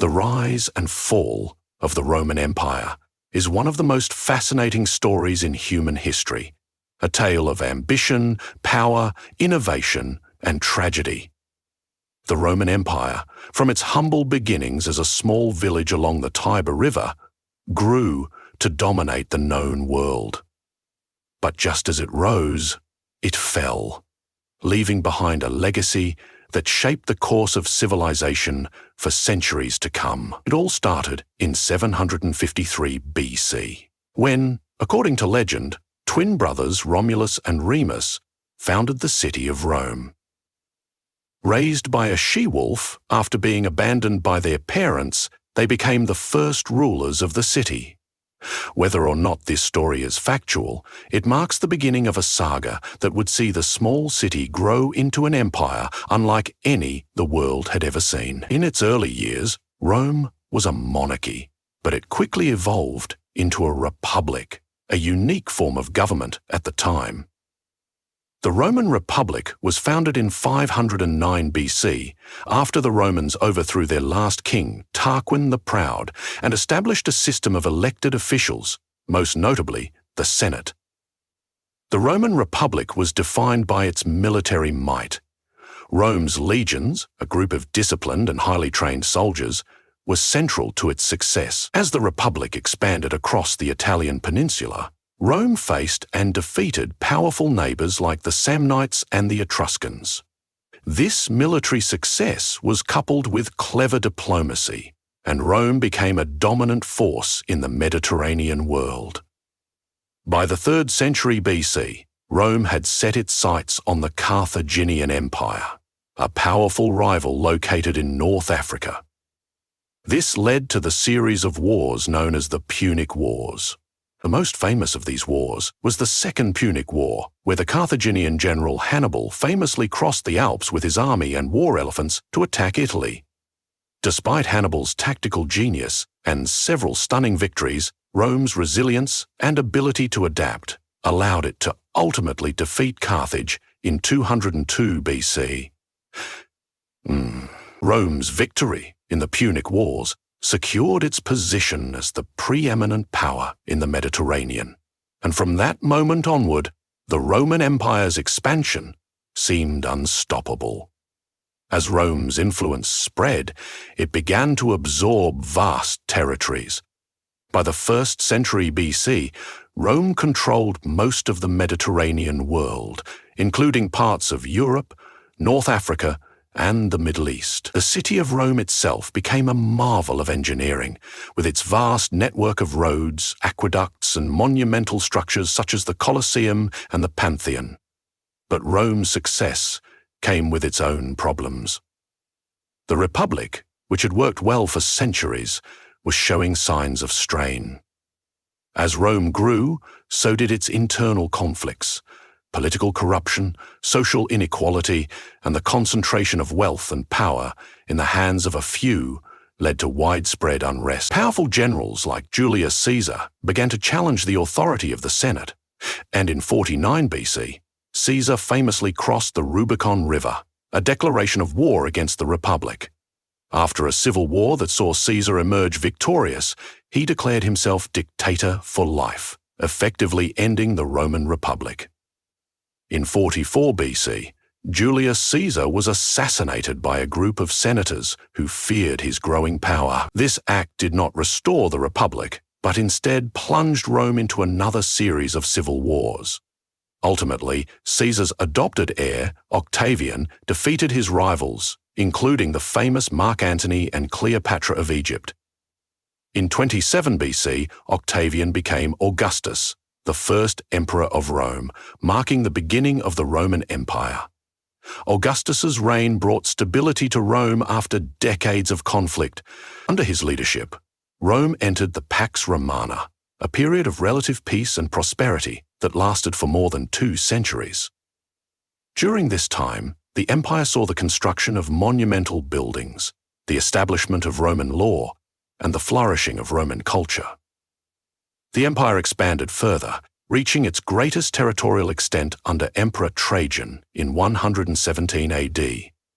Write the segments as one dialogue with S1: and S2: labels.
S1: The rise and fall of the Roman Empire is one of the most fascinating stories in human history, a tale of ambition, power, innovation, and tragedy. The Roman Empire, from its humble beginnings as a small village along the Tiber River, grew to dominate the known world. But just as it rose, it fell, leaving behind a legacy that shaped the course of civilization for centuries to come. It all started in 753 BC, when, according to legend, twin brothers Romulus and Remus founded the city of Rome. Raised by a she-wolf after being abandoned by their parents, they became the first rulers of the city. Whether or not this story is factual, it marks the beginning of a saga that would see the small city grow into an empire unlike any the world had ever seen. In its early years, Rome was a monarchy, but it quickly evolved into a republic, a unique form of government at the time. The Roman Republic was founded in 509 BC after the Romans overthrew their last king, Tarquin the Proud, and established a system of elected officials, most notably the Senate. The Roman Republic was defined by its military might. Rome's legions, a group of disciplined and highly trained soldiers, was central to its success. As the Republic expanded across the Italian peninsula, Rome faced and defeated powerful neighbors like the Samnites and the Etruscans. This military success was coupled with clever diplomacy, and Rome became a dominant force in the Mediterranean world. By the 3rd century BC, Rome had set its sights on the Carthaginian Empire, a powerful rival located in North Africa. This led to the series of wars known as the Punic Wars. The most famous of these wars was the Second Punic War, where the Carthaginian general Hannibal famously crossed the Alps with his army and war elephants to attack Italy. Despite Hannibal's tactical genius and several stunning victories, Rome's resilience and ability to adapt allowed it to ultimately defeat Carthage in 202 BC. Rome's victory in the Punic Wars secured its position as the preeminent power in the Mediterranean, and from that moment onward, the Roman Empire's expansion seemed unstoppable. As Rome's influence spread, it began to absorb vast territories. By the 1st century BC, Rome controlled most of the Mediterranean world, including parts of Europe, North Africa, and the Middle East. The city of Rome itself became a marvel of engineering, with its vast network of roads, aqueducts, and monumental structures such as the Colosseum and the Pantheon. But Rome's success came with its own problems. The Republic, which had worked well for centuries, was showing signs of strain. As Rome grew, so did its internal conflicts. Political corruption, social inequality, and the concentration of wealth and power in the hands of a few led to widespread unrest. Powerful generals like Julius Caesar began to challenge the authority of the Senate, and in 49 BC, Caesar famously crossed the Rubicon River, a declaration of war against the Republic. After a civil war that saw Caesar emerge victorious, he declared himself dictator for life, effectively ending the Roman Republic. In 44 BC, Julius Caesar was assassinated by a group of senators who feared his growing power. This act did not restore the Republic, but instead plunged Rome into another series of civil wars. Ultimately, Caesar's adopted heir, Octavian, defeated his rivals, including the famous Mark Antony and Cleopatra of Egypt. In 27 BC, Octavian became Augustus, the first emperor of Rome, marking the beginning of the Roman Empire. Augustus's reign brought stability to Rome after decades of conflict. Under his leadership, Rome entered the Pax Romana, a period of relative peace and prosperity that lasted for more than 2 centuries. During this time, the empire saw the construction of monumental buildings, the establishment of Roman law, and the flourishing of Roman culture. The empire expanded further, reaching its greatest territorial extent under Emperor Trajan in 117 AD,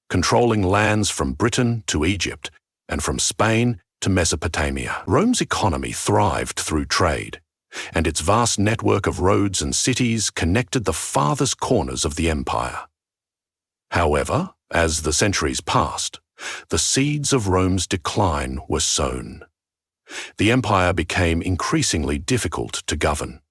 S1: controlling lands from Britain to Egypt and from Spain to Mesopotamia. Rome's economy thrived through trade, and its vast network of roads and cities connected the farthest corners of the empire. However, as the centuries passed, the seeds of Rome's decline were sown. The empire became increasingly difficult to govern.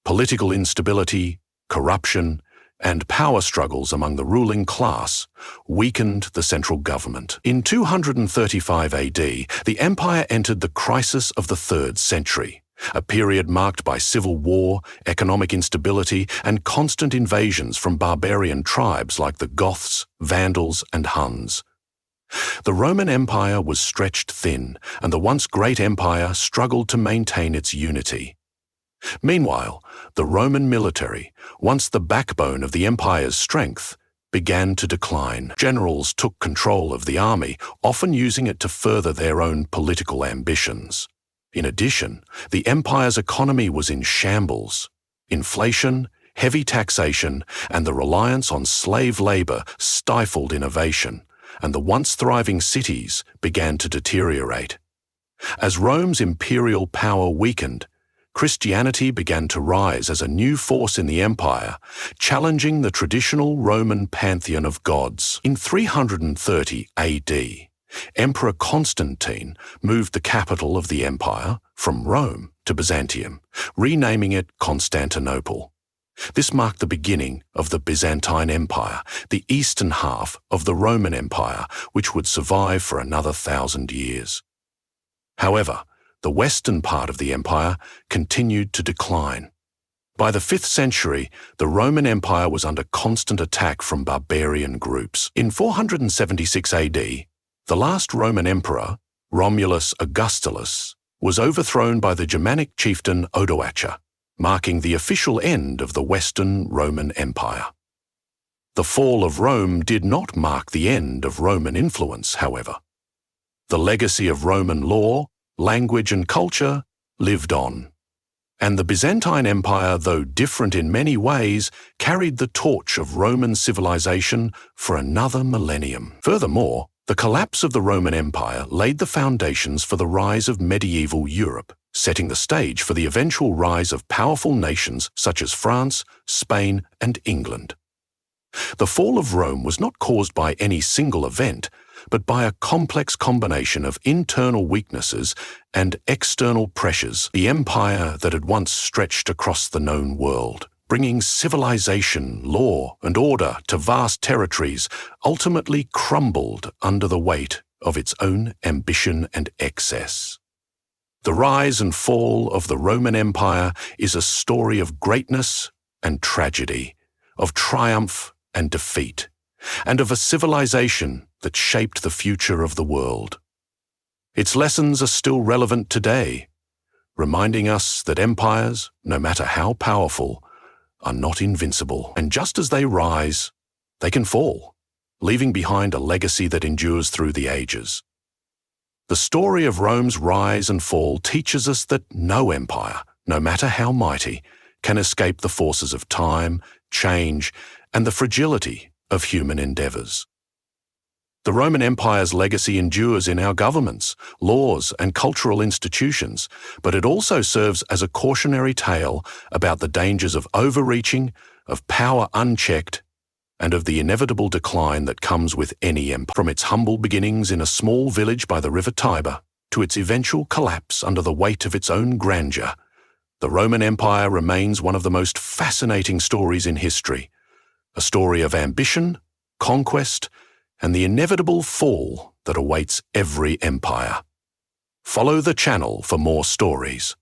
S1: Political instability, corruption, and power struggles among the ruling class weakened the central government. In 235 AD, the empire entered the crisis of the 3rd century, a period marked by civil war, economic instability, and constant invasions from barbarian tribes like the Goths, Vandals, and Huns. The Roman Empire was stretched thin, and the once great empire struggled to maintain its unity. Meanwhile, the Roman military, once the backbone of the empire's strength, began to decline. Generals took control of the army, often using it to further their own political ambitions. In addition, the empire's economy was in shambles. Inflation, heavy taxation, and the reliance on slave labor stifled innovation, and the once thriving cities began to deteriorate. As Rome's imperial power weakened, Christianity began to rise as a new force in the empire, challenging the traditional Roman pantheon of gods. In 330 AD, Emperor Constantine moved the capital of the empire from Rome to Byzantium, renaming it Constantinople. This marked the beginning of the Byzantine Empire, the eastern half of the Roman Empire, which would survive for another 1,000 years. However, the western part of the empire continued to decline. By the 5th century, the Roman Empire was under constant attack from barbarian groups. In 476 AD, the last Roman emperor, Romulus Augustus, was overthrown by the Germanic chieftain Odoacer, marking the official end of the Western Roman Empire. The fall of Rome did not mark the end of Roman influence, however. The legacy of Roman law, language, and culture lived on. And the Byzantine Empire, though different in many ways, carried the torch of Roman civilization for another millennium. Furthermore, the collapse of the Roman Empire laid the foundations for the rise of medieval Europe, setting the stage for the eventual rise of powerful nations such as France, Spain, and England. The fall of Rome was not caused by any single event, but by a complex combination of internal weaknesses and external pressures. The empire that had once stretched across the known world, bringing civilization, law, and order to vast territories, ultimately crumbled under the weight of its own ambition and excess. The rise and fall of the Roman Empire is a story of greatness and tragedy, of triumph and defeat, and of a civilization that shaped the future of the world. Its lessons are still relevant today, reminding us that empires, no matter how powerful, are not invincible, and just as they rise, they can fall, leaving behind a legacy that endures through the ages. The story of Rome's rise and fall teaches us that no empire, no matter how mighty, can escape the forces of time, change, and the fragility of human endeavors. The Roman Empire's legacy endures in our governments, laws, and cultural institutions, but it also serves as a cautionary tale about the dangers of overreaching, of power unchecked, and of the inevitable decline that comes with any empire. From its humble beginnings in a small village by the river Tiber to its eventual collapse under the weight of its own grandeur, the Roman Empire remains one of the most fascinating stories in history, a story of ambition, conquest, and the inevitable fall that awaits every empire. Follow the channel for more stories.